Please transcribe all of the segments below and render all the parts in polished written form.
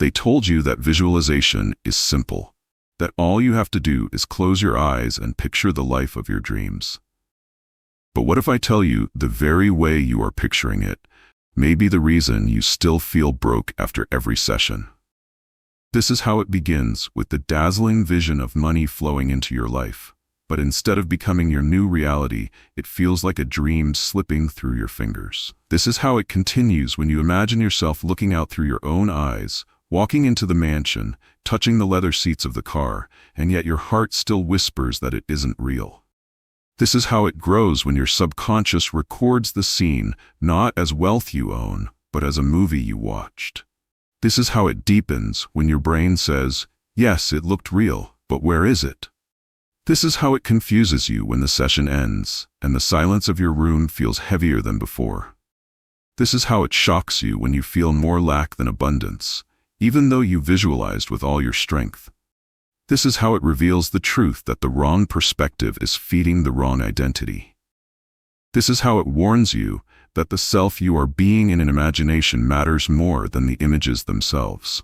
They told you that visualization is simple, that all you have to do is close your eyes and picture the life of your dreams. But what if I tell you the very way you are picturing it may be the reason you still feel broke after every session? This is how it begins, with the dazzling vision of money flowing into your life. But instead of becoming your new reality, it feels like a dream slipping through your fingers. This is how it continues when you imagine yourself looking out through your own eyes, walking into the mansion, touching the leather seats of the car, and yet your heart still whispers that it isn't real. This is how it grows when your subconscious records the scene not as wealth you own, but as a movie you watched. This is how it deepens when your brain says, "Yes, it looked real, but where is it?" This is how it confuses you when the session ends and the silence of your room feels heavier than before. This is how it shocks you when you feel more lack than abundance, even though you visualized with all your strength. This is how it reveals the truth that the wrong perspective is feeding the wrong identity. This is how it warns you that the self you are being in an imagination matters more than the images themselves.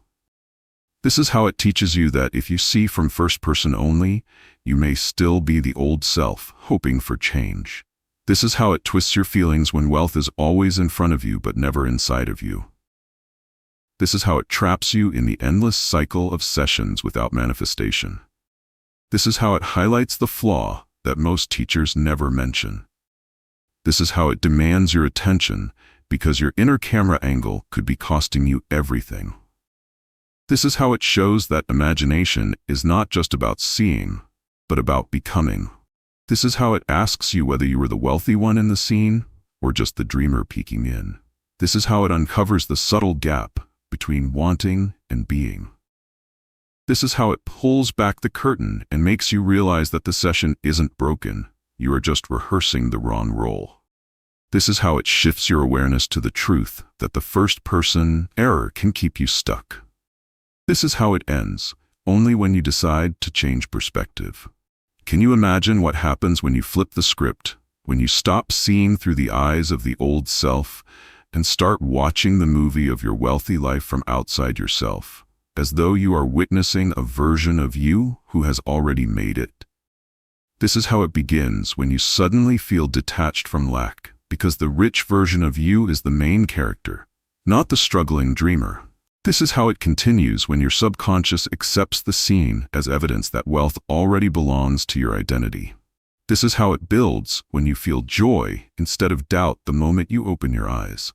This is how it teaches you that if you see from first person only, you may still be the old self, hoping for change. This is how it twists your feelings when wealth is always in front of you but never inside of you. This is how it traps you in the endless cycle of sessions without manifestation. This is how it highlights the flaw that most teachers never mention. This is how it demands your attention because your inner camera angle could be costing you everything. This is how it shows that imagination is not just about seeing, but about becoming. This is how it asks you whether you were the wealthy one in the scene or just the dreamer peeking in. This is how it uncovers the subtle gap between wanting and being. This is how it pulls back the curtain and makes you realize that the session isn't broken, you are just rehearsing the wrong role. This is how it shifts your awareness to the truth that the first-person error can keep you stuck. This is how it ends, only when you decide to change perspective. Can you imagine what happens when you flip the script, when you stop seeing through the eyes of the old self and start watching the movie of your wealthy life from outside yourself, as though you are witnessing a version of you who has already made it? This is how it begins when you suddenly feel detached from lack, because the rich version of you is the main character, not the struggling dreamer. This is how it continues when your subconscious accepts the scene as evidence that wealth already belongs to your identity. This is how it builds when you feel joy instead of doubt the moment you open your eyes.